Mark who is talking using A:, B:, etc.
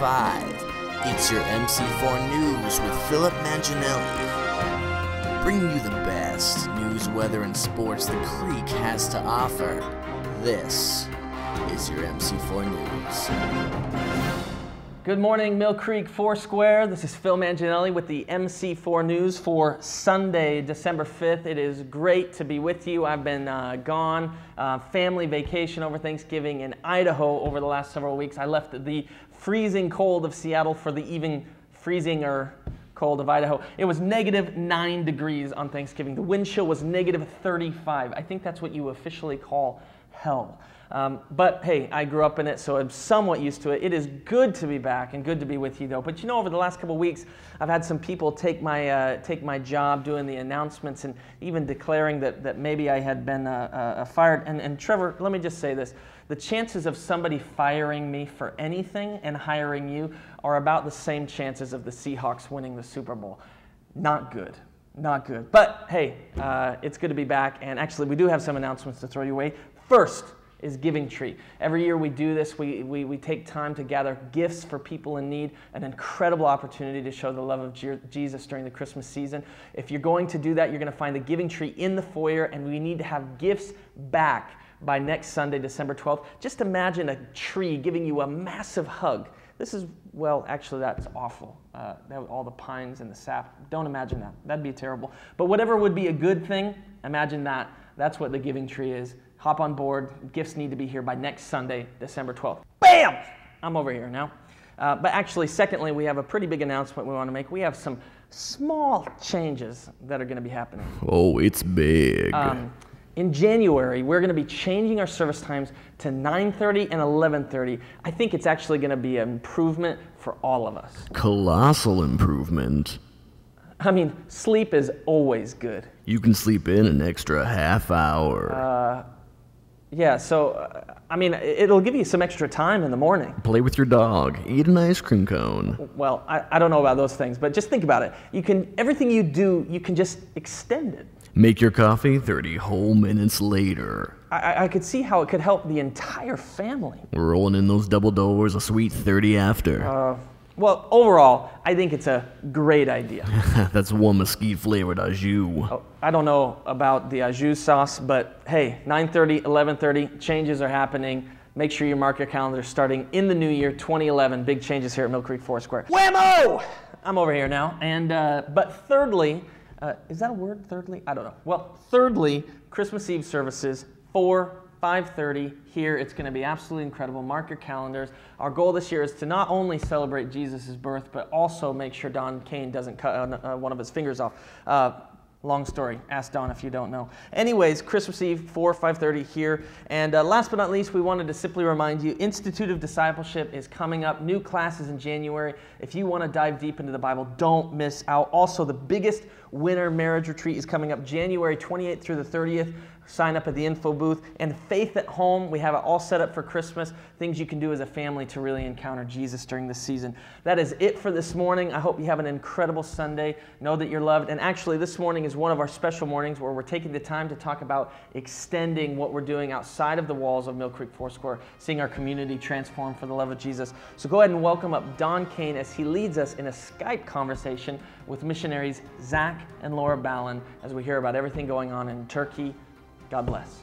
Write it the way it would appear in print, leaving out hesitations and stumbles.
A: 5. It's your MC4 News with Philip Manginelli. Bringing you the best news, weather, and sports the Creek has to offer. This is your MC4 News.
B: Good morning, Mill Creek Foursquare. This is Phil Manginelli with the MC4 News for Sunday, December 5th. It is great to be with you. I've been gone, family vacation over Thanksgiving in Idaho over the last several weeks. I left the freezing cold of Seattle for the even freezinger cold of Idaho. It was -9 degrees on Thanksgiving. The wind chill was -35. I think that's what you officially call hell. But hey, I grew up in it, so I'm somewhat used to it. It is good to be back and good to be with you, though. But you know, over the last couple of weeks, I've had some people take my job doing the announcements and even declaring that maybe I had been fired. And Trevor, let me just say this. The chances of somebody firing me for anything and hiring you are about the same chances of the Seahawks winning the Super Bowl. Not good. Not good. But hey, it's good to be back. And actually, we do have some announcements to throw your way. First is Giving Tree. Every year we do this. We take time to gather gifts for people in need, an incredible opportunity to show the love of Jesus during the Christmas season. If you're going to do that, you're going to find the Giving Tree in the foyer, and we need to have gifts back by next Sunday, December 12th. Just imagine a tree giving you a massive hug. This is, well, actually that's awful. All the pines and the sap. Don't imagine that. That'd be terrible. But whatever would be a good thing, imagine that. That's what the Giving Tree is. Hop on board. Gifts need to be here by next Sunday, December 12th. Bam! I'm over here now. But actually, secondly, we have a pretty big announcement we want to make. We have some small changes that are going to be happening.
C: Oh, it's big.
B: In January, we're going to be changing our service times to 9:30 and 11:30. I think it's actually going to be an improvement for all of us.
C: Colossal improvement.
B: I mean, sleep is always good.
C: You can sleep in an extra half hour.
B: Yeah, so, I mean, it'll give you some extra time in the morning.
C: Play with your dog. Eat an ice cream cone.
B: Well, I don't know about those things, but just think about it. Everything you do, you can just extend it.
C: Make your coffee 30 whole minutes later.
B: I could see how it could help the entire family.
C: Rolling in those double doors a sweet 30 after.
B: Well, overall, I think it's a great idea.
C: That's one mesquite-flavored au jus.
B: Oh, I don't know about the au jus sauce, but hey, 9:30, 11:30, changes are happening. Make sure you mark your calendar starting in the new year, 2011. Big changes here at Mill Creek Foursquare. Whammo! I'm over here now. And but thirdly, is that a word, thirdly? I don't know. Well, thirdly, Christmas Eve services, 5:30 here. It's going to be absolutely incredible. Mark your calendars. Our goal this year is to not only celebrate Jesus' birth, but also make sure Don Kane doesn't cut one of his fingers off. Long story. Ask Don if you don't know. Anyways, Christmas Eve, 5:30 here. And last but not least, we wanted to simply remind you, Institute of Discipleship is coming up. New classes in January. If you want to dive deep into the Bible, don't miss out. Also, the biggest winter marriage retreat is coming up January 28th through the 30th. Sign up at the info booth. And Faith at Home, we have it all set up for Christmas. Things you can do as a family to really encounter Jesus during this season. That is it for this morning. I hope you have an incredible Sunday. Know that you're loved. And actually, this morning is one of our special mornings where we're taking the time to talk about extending what we're doing outside of the walls of Mill Creek Foursquare, seeing our community transform for the love of Jesus. So go ahead and welcome up Don Kane as he leads us in a Skype conversation with missionaries Zach and Laura Ballin as we hear about everything going on in Turkey. God bless.